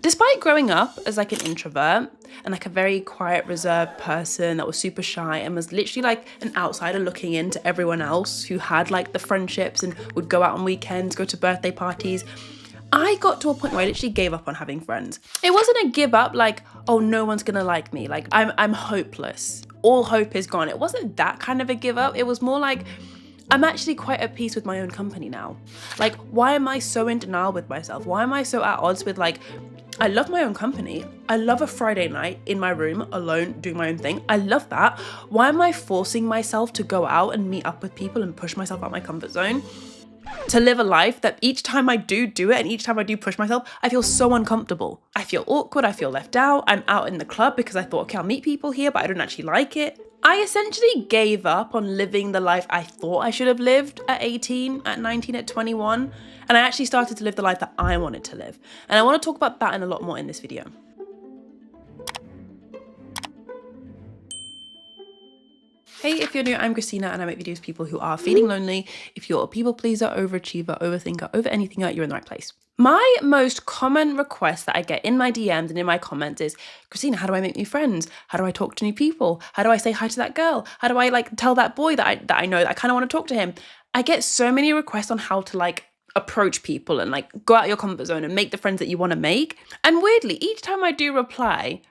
Despite growing up as like an introvert and like a very quiet, reserved person that was super shy and was literally like an outsider looking into everyone else who had like the friendships and would go out on weekends, go to birthday parties, I got to a point where I literally gave up on having friends. It wasn't a give up like, oh, no one's gonna like me. Like I'm hopeless. All hope is gone. It wasn't that kind of a give up. It was more like, I'm actually quite at peace with my own company now. Like, why am I so in denial with myself? Why am I so at odds with like, I love my own company. I love a Friday night in my room alone doing my own thing. I love that. Why am I forcing myself to go out and meet up with people and push myself out my comfort zone? To live a life that each time I do it and each time I do push myself, I feel so uncomfortable. I feel awkward, I feel left out. I'm out in the club because I thought, okay, I'll meet people here, but I don't actually like it. I essentially gave up on living the life I thought I should have lived at 18, at 19, at 21. And I actually started to live the life that I wanted to live. And I want to talk about that and a lot more in this video. Hey, if you're new, I'm Christina and I make videos with people who are feeling lonely. If you're a people pleaser, overachiever, overthinker, over anything, you're in the right place. My most common request that I get in my DMs and in my comments is, Christina, how do I make new friends? How do I talk to new people? How do I say hi to that girl? How do I like tell that boy that I know that I kind of want to talk to him? I get so many requests on how to like approach people and like go out your comfort zone and make the friends that you want to make. And weirdly, each time I do reply,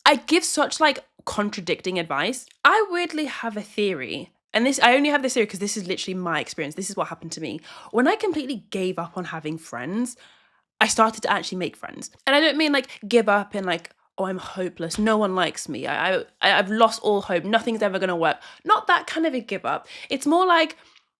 I give such like contradicting advice. I weirdly have a theory. And I only have this theory because this is literally my experience. This is what happened to me. When I completely gave up on having friends, I started to actually make friends. And I don't mean like give up and like, oh, I'm hopeless. No one likes me. I've lost all hope. Nothing's ever going to work. Not that kind of a give up. It's more like,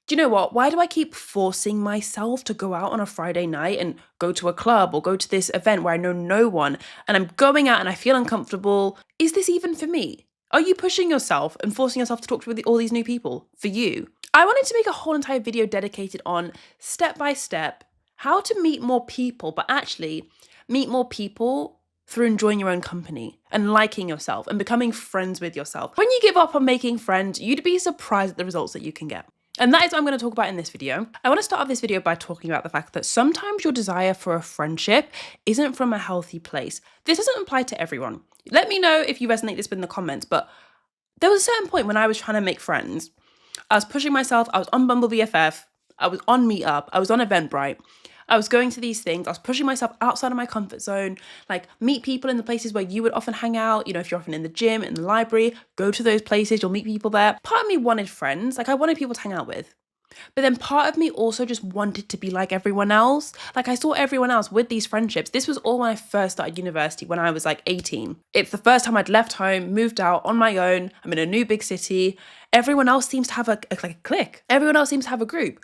do you know what? Why do I keep forcing myself to go out on a Friday night and go to a club or go to this event where I know no one and I'm going out and I feel uncomfortable? Is this even for me? Are you pushing yourself and forcing yourself to talk to all these new people for you? I wanted to make a whole entire video dedicated on step by step how to meet more people, but actually meet more people through enjoying your own company and liking yourself and becoming friends with yourself. When you give up on making friends, you'd be surprised at the results that you can get. And that is what I'm going to talk about in this video. I want to start off this video by talking about the fact that sometimes your desire for a friendship isn't from a healthy place. This doesn't apply to everyone. Let me know if you resonate this in the comments, but there was a certain point when I was trying to make friends. I was pushing myself. I was on Bumble BFF. I was on Meetup. I was on Eventbrite. I was going to these things. I was pushing myself outside of my comfort zone, like meet people in the places where you would often hang out. You know, if you're often in the gym, in the library, go to those places, you'll meet people there. Part of me wanted friends. Like I wanted people to hang out with. But then part of me also just wanted to be like everyone else. Like I saw everyone else with these friendships. This was all when I first started university when I was like 18. It's the first time I'd left home, moved out on my own. I'm in a new big city. Everyone else seems to have a clique. Everyone else seems to have a group.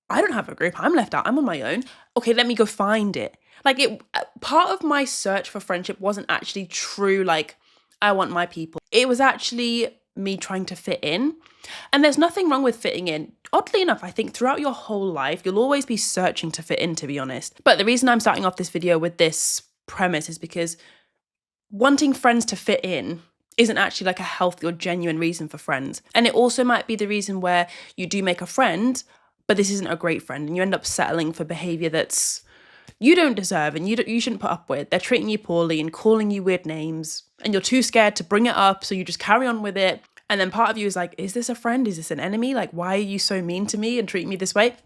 I don't have a group. I'm left out. I'm on my own. Okay, let me go find it. Like part of my search for friendship wasn't actually true. Like I want my people. It was actually me trying to fit in. And there's nothing wrong with fitting in. Oddly enough, I think throughout your whole life, you'll always be searching to fit in, to be honest. But the reason I'm starting off this video with this premise is because wanting friends to fit in isn't actually like a healthy or genuine reason for friends. And it also might be the reason where you do make a friend, but this isn't a great friend and you end up settling for behavior that's you don't deserve and you shouldn't put up with. They're treating you poorly and calling you weird names and you're too scared to bring it up, so you just carry on with it. And then part of you is like, is this a friend? Is this an enemy? Like, why are you so mean to me and treating me this way?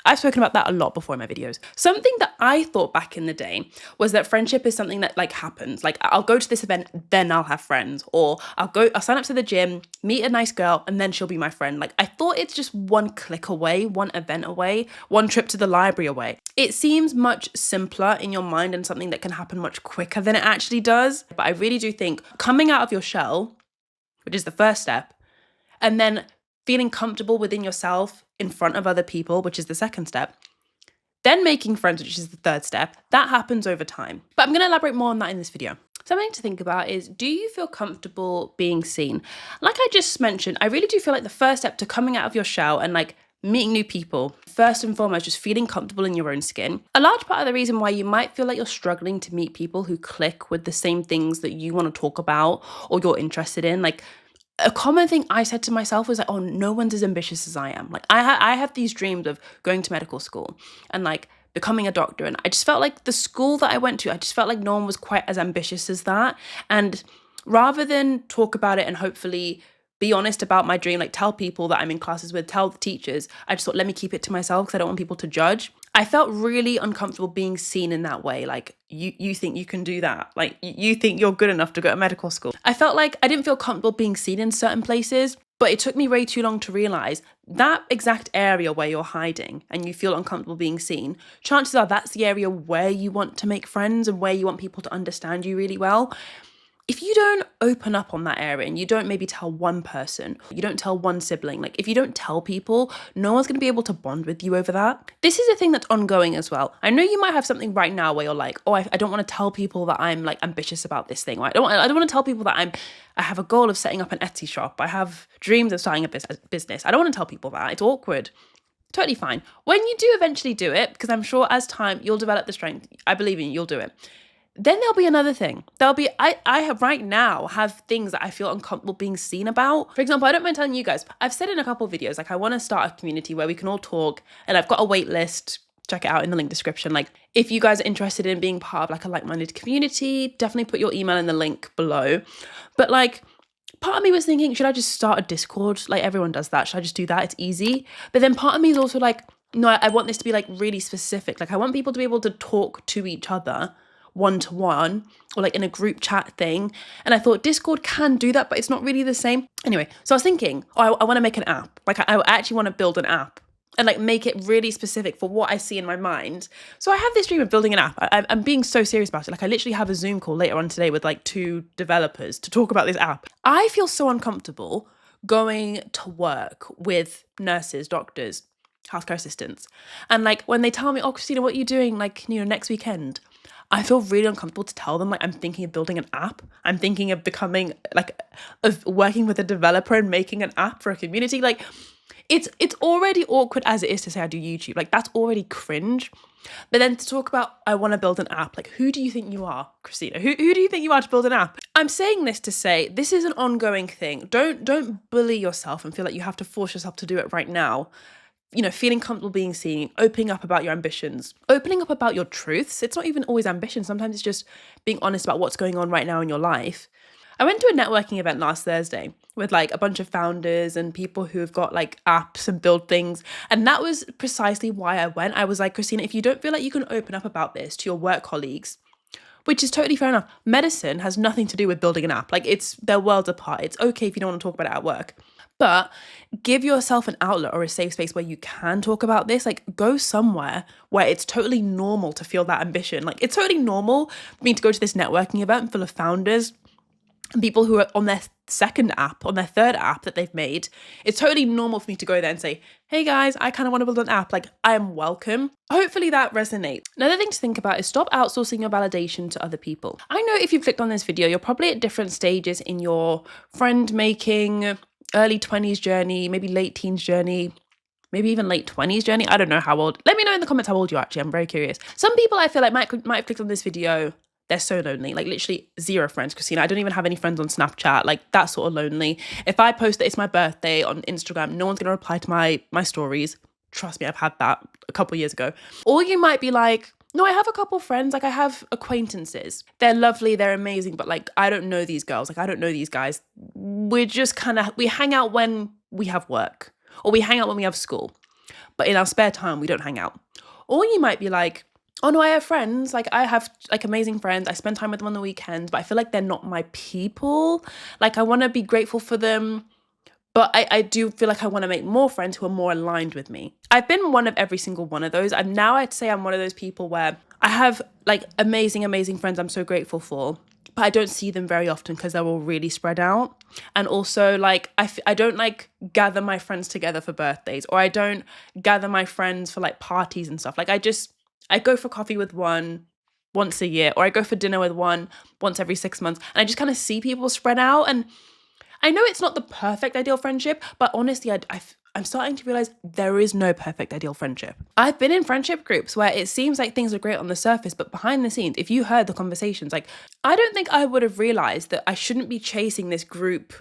I've spoken about that a lot before in my videos. Something that I thought back in the day was that friendship is something that like happens. Like I'll go to this event, then I'll have friends. Or I'll sign up to the gym, meet a nice girl, and then she'll be my friend. Like I thought it's just one click away, one event away, one trip to the library away. It seems much simpler in your mind and something that can happen much quicker than it actually does. But I really do think coming out of your shell, which is the first step, and then feeling comfortable within yourself in front of other people, which is the second step, then making friends, which is the third step, that happens over time. But I'm going to elaborate more on that in this video. Something to think about is, do you feel comfortable being seen? Like I just mentioned, I really do feel like the first step to coming out of your shell and like meeting new people, first and foremost, just feeling comfortable in your own skin. A large part of the reason why you might feel like you're struggling to meet people who click with the same things that you want to talk about or you're interested in, like a common thing I said to myself was like, oh, no one's as ambitious as I am. Like I have these dreams of going to medical school and like becoming a doctor. And I just felt like the school that I went to, I just felt like no one was quite as ambitious as that. And rather than talk about it and hopefully be honest about my dream, like tell people that I'm in classes with, tell the teachers, I just thought, let me keep it to myself because I don't want people to judge. I felt really uncomfortable being seen in that way. Like, you think you can do that? Like, you think you're good enough to go to medical school? I felt like I didn't feel comfortable being seen in certain places, but it took me way too long to realize that exact area where you're hiding and you feel uncomfortable being seen, chances are that's the area where you want to make friends and where you want people to understand you really well. If you don't open up on that area and you don't maybe tell one person, you don't tell one sibling, like if you don't tell people, no one's going to be able to bond with you over that. This is a thing that's ongoing as well. I know you might have something right now where you're like, oh, I don't want to tell people that I'm like ambitious about this thing. Right? I don't want to tell people that I have a goal of setting up an Etsy shop. I have dreams of starting a business. I don't want to tell people that. It's awkward. Totally fine. When you do eventually do it, because I'm sure as time you'll develop the strength, I believe in you, you'll do it. Then there'll be another thing. I have right now have things that I feel uncomfortable being seen about. For example, I don't mind telling you guys, I've said in a couple of videos, like I want to start a community where we can all talk, and I've got a wait list. Check it out in the link description. Like if you guys are interested in being part of like a like-minded community, definitely put your email in the link below. But like part of me was thinking, should I just start a Discord? Like everyone does that. Should I just do that? It's easy. But then part of me is also like, no, I want this to be like really specific. Like I want people to be able to talk to each other one-to-one or like in a group chat thing. And I thought Discord can do that, but it's not really the same. Anyway, so I was thinking, I want to make an app. Like I actually want to build an app and like make it really specific for what I see in my mind. So I have this dream of building an app. I'm being so serious about it. Like I literally have a Zoom call later on today with like 2 developers to talk about this app. I feel so uncomfortable going to work with nurses, doctors, healthcare assistants. And like when they tell me, oh, Christina, what are you doing like, next weekend? I feel really uncomfortable to tell them like I'm thinking of building an app. I'm thinking of becoming like of working with a developer and making an app for a community. Like it's already awkward as it is to say I do YouTube. Like that's already cringe. But then to talk about I want to build an app, like who do you think you are, Christina? Who do you think you are to build an app? I'm saying this to say this is an ongoing thing. Don't bully yourself and feel like you have to force yourself to do it right now. Feeling comfortable being seen, opening up about your ambitions, opening up about your truths. It's not even always ambition. Sometimes it's just being honest about what's going on right now in your life. I went to a networking event last Thursday with like a bunch of founders and people who have got like apps and build things. And that was precisely why I went. I was like, Christina, if you don't feel like you can open up about this to your work colleagues, which is totally fair enough. Medicine has nothing to do with building an app. Like they're worlds apart. It's okay if you don't want to talk about it at work. But give yourself an outlet or a safe space where you can talk about this. Like go somewhere where it's totally normal to feel that ambition. Like it's totally normal for me to go to this networking event full of founders and people who are on their second app, on their third app that they've made. It's totally normal for me to go there and say, hey guys, I kind of want to build an app. Like I am welcome. Hopefully that resonates. Another thing to think about is stop outsourcing your validation to other people. I know if you've clicked on this video, you're probably at different stages in your friend making, early 20s journey, maybe late teens journey, maybe even late 20s journey. I don't know how old. Let me know in the comments how old you are actually. I'm very curious. Some people I feel like might have clicked on this video. They're so lonely, like literally 0 friends, Christina. I don't even have any friends on Snapchat, like that sort of lonely. If I post that it's my birthday on Instagram, no one's going to reply to my stories. Trust me, I've had that a couple years ago. Or you might be like, no, I have a couple friends, like I have acquaintances. They're lovely, they're amazing, but like I don't know these girls, like I don't know these guys. We're just we hang out when we have work or we hang out when we have school. But in our spare time, we don't hang out. Or you might be like, oh no, I have friends, like I have like amazing friends. I spend time with them on the weekends, but I feel like they're not my people. Like I want to be grateful for them. But I do feel like I want to make more friends who are more aligned with me. I've been one of every single one of those. I'd say I'm one of those people where I have like amazing, amazing friends I'm so grateful for, but I don't see them very often because they're all really spread out. And also like, I don't like gather my friends together for birthdays, or I don't gather my friends for like parties and stuff. Like I go for coffee with one once a year, or I go for dinner with one once every 6 months. And I just kind of see people spread out. And I know it's not the perfect ideal friendship, but honestly, I'm starting to realize there is no perfect ideal friendship. I've been in friendship groups where it seems like things are great on the surface, but behind the scenes, if you heard the conversations, like I don't think I would have realized that I shouldn't be chasing this group,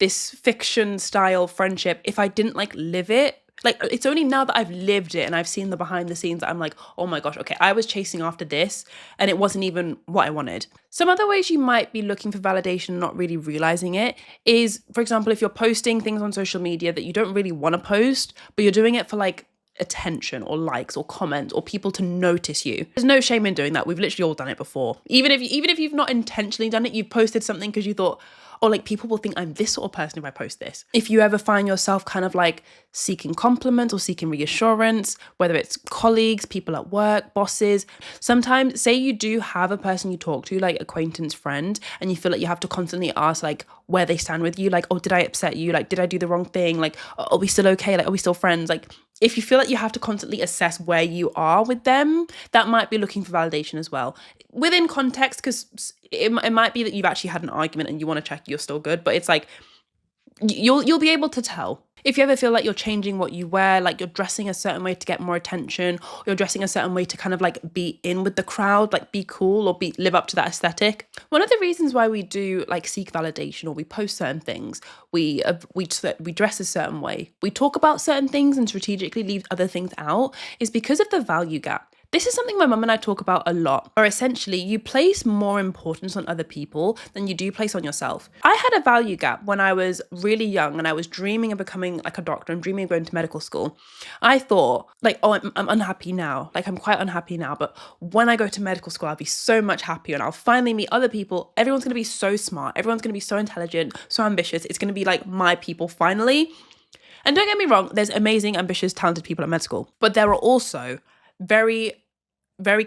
this fiction style friendship if I didn't like live it Like, it's only now that I've lived it and I've seen the behind the scenes that I'm like, oh my gosh, okay, I was chasing after this and it wasn't even what I wanted. Some other ways you might be looking for validation and not really realizing it is, for example, if you're posting things on social media that you don't really want to post, but you're doing it for like attention or likes or comments or people to notice you. There's no shame in doing that. We've literally all done it before. Even if you've not intentionally done it, you've posted something because you thought, oh, like people will think I'm this sort of person if I post this. If you ever find yourself kind of like seeking compliments or seeking reassurance, whether it's colleagues, people at work, bosses, sometimes say you do have a person you talk to, like acquaintance, friend, and you feel like you have to constantly ask like where they stand with you, like, oh, did I upset you? Like, did I do the wrong thing? Like, are we still okay? Like, are we still friends? Like, if you feel like you have to constantly assess where you are with them, that might be looking for validation as well. Within context, because it might be that you've actually had an argument and you want to check you're still good, but it's like, you'll be able to tell. If you ever feel like you're changing what you wear, like you're dressing a certain way to get more attention, or you're dressing a certain way to kind of like be in with the crowd, like be cool or live up to that aesthetic. One of the reasons why we do like seek validation or we post certain things, we dress a certain way, we talk about certain things and strategically leave other things out is because of the value gap. This is something my mum and I talk about a lot, or essentially you place more importance on other people than you do place on yourself. I had a value gap when I was really young and I was dreaming of becoming like a doctor and dreaming of going to medical school. I thought like, oh, I'm unhappy now. Like I'm quite unhappy now, but when I go to medical school, I'll be so much happier and I'll finally meet other people. Everyone's going to be so smart. Everyone's going to be so intelligent, so ambitious. It's going to be like my people finally. And don't get me wrong, there's amazing, ambitious, talented people at med school, but there are also very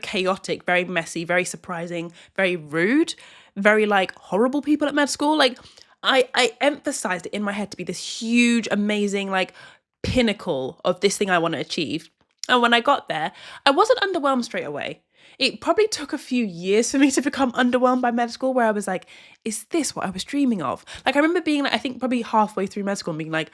chaotic, very messy, very surprising, very rude, very like horrible people at med school. Like I emphasized it in my head to be this huge, amazing, like pinnacle of this thing I want to achieve. And when I got there, I wasn't underwhelmed straight away. It probably took a few years for me to become underwhelmed by med school, where I was like, is this what I was dreaming of? Like I remember being like, I think probably halfway through med school and being like,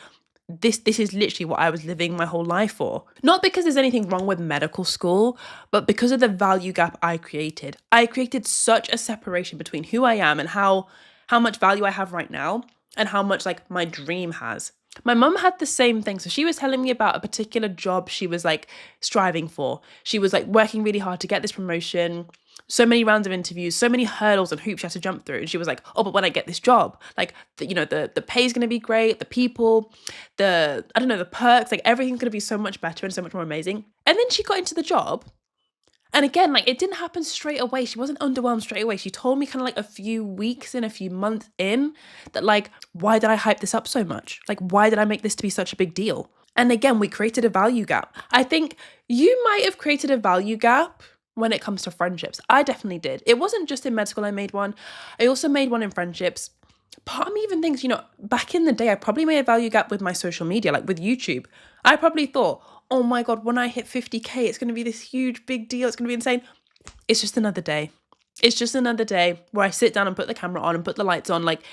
this is literally what I was living my whole life for. Not because there's anything wrong with medical school, but because of the value gap I created. I created such a separation between who I am and how much value I have right now and how much like my dream has. My mum had the same thing. So she was telling me about a particular job she was like striving for. She was like working really hard to get this promotion, so many rounds of interviews, so many hurdles and hoops she had to jump through. And she was like, oh, but when I get this job, like, the pay is going to be great. The people, the perks, like everything's going to be so much better and so much more amazing. And then she got into the job. And again, like it didn't happen straight away. She wasn't underwhelmed straight away. She told me kind of like a few weeks in, a few months in that like, why did I hype this up so much? Like, why did I make this to be such a big deal? And again, we created a value gap. I think you might have created a value gap when it comes to friendships. I definitely did. It wasn't just in med school I made one. I also made one in friendships. Part of me even thinks, back in the day, I probably made a value gap with my social media, like with YouTube. I probably thought, oh my God, when I hit 50K, it's going to be this huge, big deal. It's going to be insane. It's just another day. It's just another day where I sit down and put the camera on and put the lights on. Like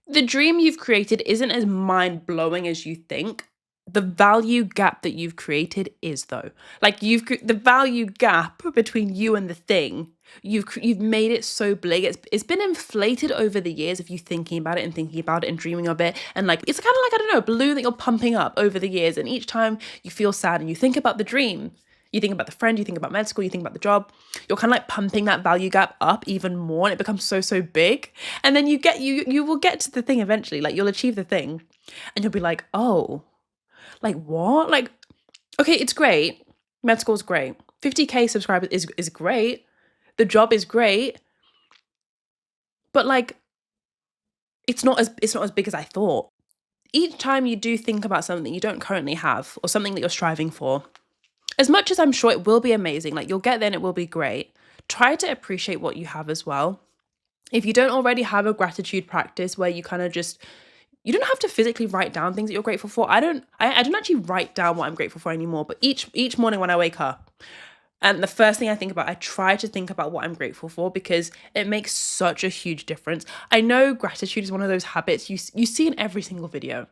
the dream you've created isn't as mind-blowing as you think. The value gap that you've created is though. Like the value gap between you and the thing, you've made it so big. It's been inflated over the years of you thinking about it and dreaming of it. And like, it's kind of like, I don't know, a balloon that you're pumping up over the years. And each time you feel sad and you think about the dream, you think about the friend, you think about med school, you think about the job, you're kind of like pumping that value gap up even more. And it becomes so big. And then you will get to the thing eventually, like you'll achieve the thing and you'll be like, oh, like what? Like, okay, it's great. Med school's great. 50K subscribers is great. The job is great. But like, it's not as big as I thought. Each time you do think about something that you don't currently have or something that you're striving for, as much as I'm sure it will be amazing, like you'll get there and it will be great, try to appreciate what you have as well. If you don't already have a gratitude practice where you kind of just, you don't have to physically write down things that you're grateful for. I don't actually write down what I'm grateful for anymore, but each morning when I wake up and the first thing I think about, I try to think about what I'm grateful for because it makes such a huge difference. I know gratitude is one of those habits you see in every single video.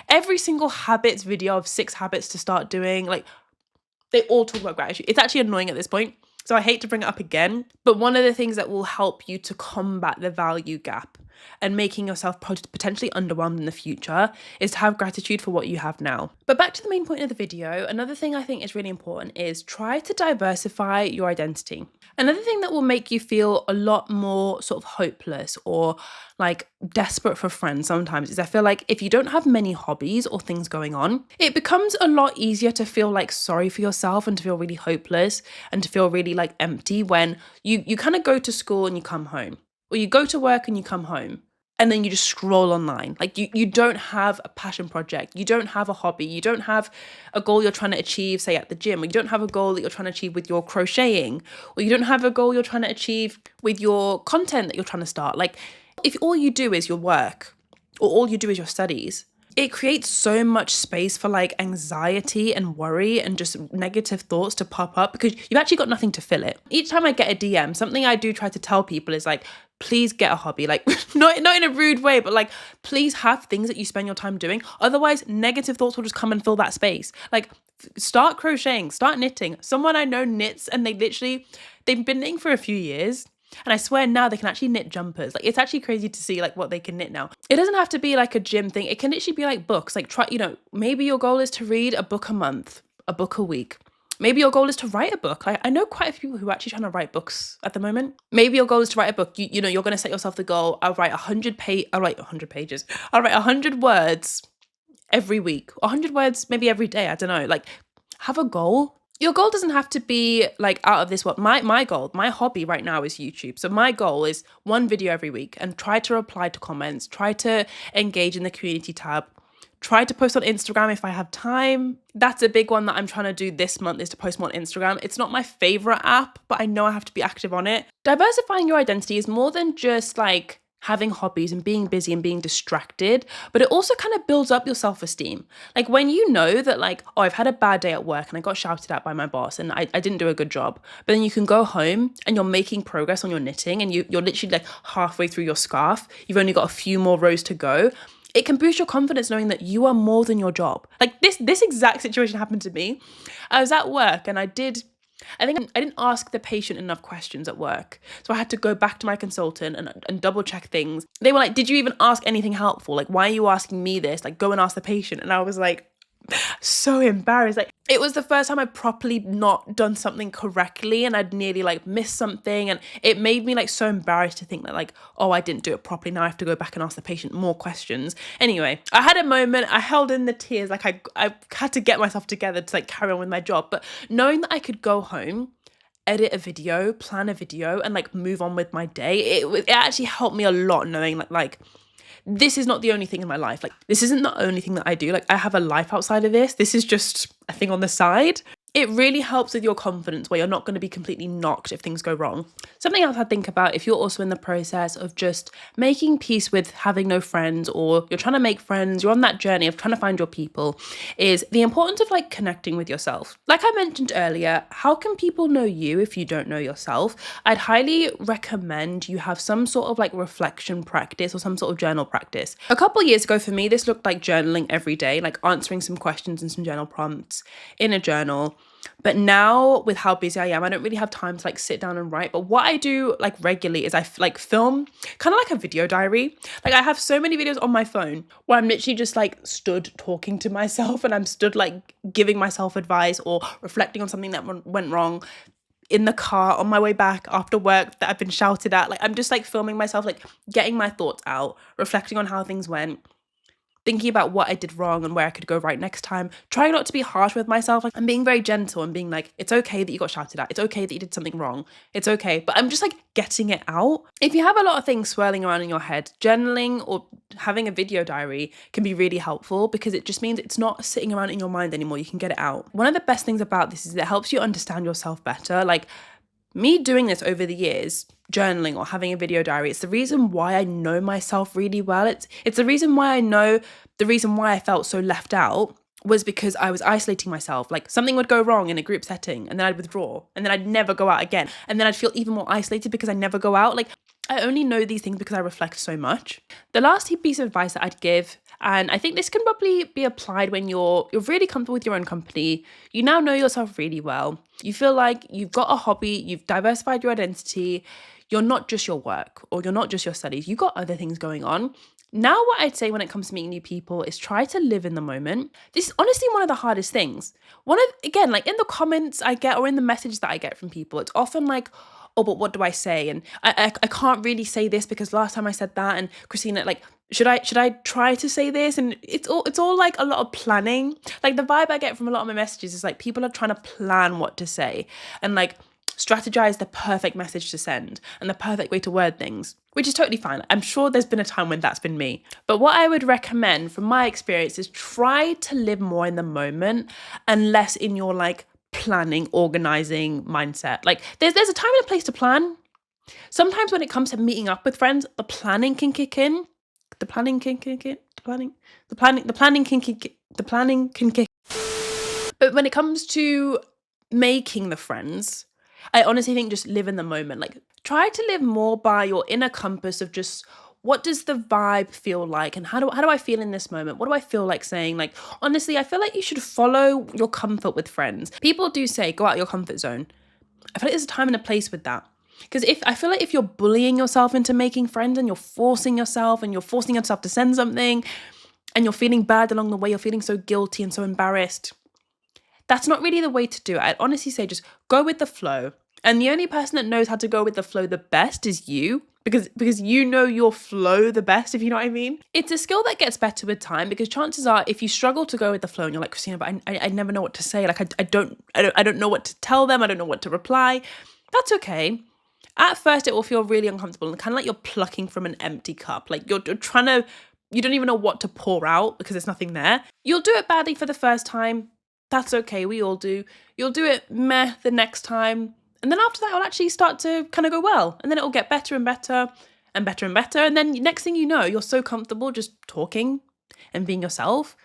Every single habits video of 6 habits to start doing, like they all talk about gratitude. It's actually annoying at this point. So I hate to bring it up again, but one of the things that will help you to combat the value gap and making yourself potentially underwhelmed in the future is to have gratitude for what you have now. But back to the main point of the video, another thing I think is really important is try to diversify your identity. Another thing that will make you feel a lot more sort of hopeless or like desperate for friends sometimes is I feel like if you don't have many hobbies or things going on, it becomes a lot easier to feel like sorry for yourself and to feel really hopeless and to feel really like empty when you kind of go to school and you come home, or you go to work and you come home, and then you just scroll online. Like you don't have a passion project, you don't have a hobby, you don't have a goal you're trying to achieve, say at the gym, or you don't have a goal that you're trying to achieve with your crocheting, or you don't have a goal you're trying to achieve with your content that you're trying to start. Like if all you do is your work, or all you do is your studies, it creates so much space for like anxiety and worry and just negative thoughts to pop up because you've actually got nothing to fill it. Each time I get a DM, something I do try to tell people is like, please get a hobby. Like not in a rude way, but like, please have things that you spend your time doing. Otherwise, negative thoughts will just come and fill that space. Like start crocheting, start knitting. Someone I know knits and they've been knitting for a few years. And I swear now they can actually knit jumpers. Like it's actually crazy to see like what they can knit now. It doesn't have to be like a gym thing. It can literally be like books. Like try, maybe your goal is to read a book a month, a book a week. Maybe your goal is to write a book. Like I know quite a few people who are actually trying to write books at the moment. Maybe your goal is to write a book. You're going to set yourself the goal. I'll write 100 pages. I'll write 100 words every week. 100 words maybe every day. I don't know. Like have a goal. Your goal doesn't have to be like out of this world. My goal, my hobby right now is YouTube. So my goal is one video every week and try to reply to comments, try to engage in the community tab, try to post on Instagram if I have time. That's a big one that I'm trying to do this month is to post more on Instagram. It's not my favorite app, but I know I have to be active on it. Diversifying your identity is more than just like having hobbies and being busy and being distracted, but it also kind of builds up your self-esteem. Like when you know that like, oh, I've had a bad day at work and I got shouted at by my boss and I didn't do a good job, but then you can go home and you're making progress on your knitting and you're literally like halfway through your scarf. You've only got a few more rows to go. It can boost your confidence knowing that you are more than your job. Like this exact situation happened to me. I was at work and I think I didn't ask the patient enough questions at work. So I had to go back to my consultant and double check things. They were like, did you even ask anything helpful? Like, why are you asking me this? Like, go and ask the patient. And I was like, so embarrassed. Like it was the first time I'd properly not done something correctly and I'd nearly like missed something, and it made me like so embarrassed to think that like, oh, I didn't do it properly, now I have to go back and ask the patient more questions. Anyway, I had a moment, I held in the tears, like I had to get myself together to like carry on with my job, but knowing that I could go home, edit a video, plan a video and like move on with my day, it actually helped me a lot knowing like this is not the only thing in my life. Like this isn't the only thing that I do. Like I have a life outside of this. This is just a thing on the side. It really helps with your confidence where you're not going to be completely knocked if things go wrong. Something else I'd think about if you're also in the process of just making peace with having no friends, or you're trying to make friends, you're on that journey of trying to find your people, is the importance of like connecting with yourself. Like I mentioned earlier, how can people know you if you don't know yourself? I'd highly recommend you have some sort of like reflection practice or some sort of journal practice. A couple years ago for me, this looked like journaling every day, like answering some questions and some journal prompts in a journal. But now with how busy I am, I don't really have time to like sit down and write. But what I do like regularly is I like film kind of like a video diary. Like I have so many videos on my phone where I'm literally just like stood talking to myself and I'm stood like giving myself advice or reflecting on something that went wrong in the car on my way back after work that I've been shouted at. Like I'm just like filming myself, like getting my thoughts out, reflecting on how things went, thinking about what I did wrong and where I could go right next time, trying not to be harsh with myself. Like I'm being very gentle and being like, it's okay that you got shouted at. It's okay that you did something wrong. It's okay. But I'm just like getting it out. If you have a lot of things swirling around in your head, journaling or having a video diary can be really helpful because it just means it's not sitting around in your mind anymore. You can get it out. One of the best things about this is it helps you understand yourself better. Like me doing this over the years, journaling or having a video diary, it's the reason why I know myself really well. It's the reason why I know the reason why I felt so left out was because I was isolating myself. Like something would go wrong in a group setting and then I'd withdraw and then I'd never go out again. And then I'd feel even more isolated because I never go out. Like I only know these things because I reflect so much. The last piece of advice that I'd give, and I think this can probably be applied when you're really comfortable with your own company, you now know yourself really well. You feel like you've got a hobby, you've diversified your identity, you're not just your work or you're not just your studies. You got other things going on. Now, what I'd say when it comes to meeting new people is try to live in the moment. This is honestly one of the hardest things. Again, like in the comments I get or in the messages that I get from people, it's often like, oh, but what do I say? And I can't really say this because last time I said that. And Christina, like, should I try to say this? And it's all like a lot of planning. Like the vibe I get from a lot of my messages is like people are trying to plan what to say and like strategize the perfect message to send and the perfect way to word things, which is totally fine. I'm sure there's been a time when that's been me. But what I would recommend from my experience is try to live more in the moment and less in your like planning, organizing mindset. Like there's a time and a place to plan. Sometimes when it comes to meeting up with friends, the planning can kick in. The planning can kick in. The planning can kick. But when it comes to making the friends, I honestly think just live in the moment. Like try to live more by your inner compass of just what does the vibe feel like and how do I feel in this moment? What do I feel like saying? Like honestly, I feel like you should follow your comfort with friends. People do say go out your comfort zone. I feel like there's a time and a place with that. Because I feel like if you're bullying yourself into making friends and you're forcing yourself to send something and you're feeling bad along the way, you're feeling so guilty and so embarrassed, that's not really the way to do it. I'd honestly say just go with the flow. And the only person that knows how to go with the flow the best is you, because you know your flow the best, if you know what I mean. It's a skill that gets better with time, because chances are if you struggle to go with the flow and you're like, Christina, but I never know what to say. Like I don't know what to tell them. I don't know what to reply. That's okay. At first it will feel really uncomfortable and kind of like you're plucking from an empty cup. Like you're trying to, you don't even know what to pour out because there's nothing there. You'll do it badly for the first time. That's okay, we all do. You'll do it meh the next time. And then after that, it'll actually start to kind of go well. And then it'll get better and better and better and better. And then next thing you know, you're so comfortable just talking and being yourself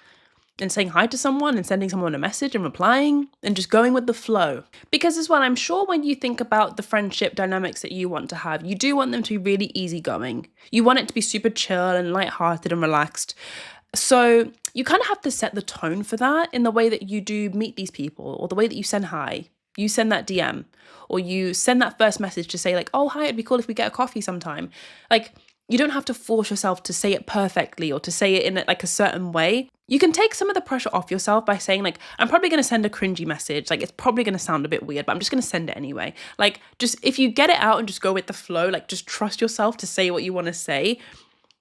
and saying hi to someone and sending someone a message and replying and just going with the flow. Because as well, I'm sure when you think about the friendship dynamics that you want to have, you do want them to be really easygoing. You want it to be super chill and lighthearted and relaxed. So you kind of have to set the tone for that in the way that you do meet these people, or the way that you send hi, you send that DM, or you send that first message to say like, oh, hi, it'd be cool if we get a coffee sometime. Like, you don't have to force yourself to say it perfectly or to say it in like a certain way. You can take some of the pressure off yourself by saying like, I'm probably going to send a cringy message. Like, it's probably going to sound a bit weird, but I'm just going to send it anyway. Like, just if you get it out and just go with the flow, like just trust yourself to say what you want to say,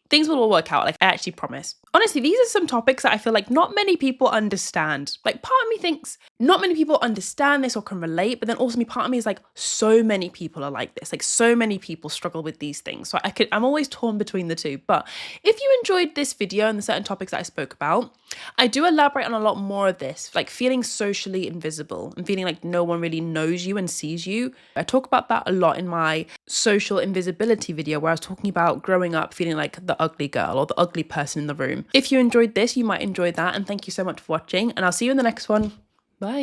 things will all work out. Like, I actually promise. Honestly, these are some topics that I feel like not many people understand. Like, part of me thinks not many people understand this or can relate, but then also part of me is like, so many people are like this. Like, so many people struggle with these things. So I'm always torn between the two. But if you enjoyed this video and the certain topics that I spoke about, I do elaborate on a lot more of this, like feeling socially invisible and feeling like no one really knows you and sees you. I talk about that a lot in my social invisibility video, where I was talking about growing up feeling like the ugly girl or the ugly person in the room. If you enjoyed this, you might enjoy that. And thank you so much for watching, and I'll see you in the next one. Bye.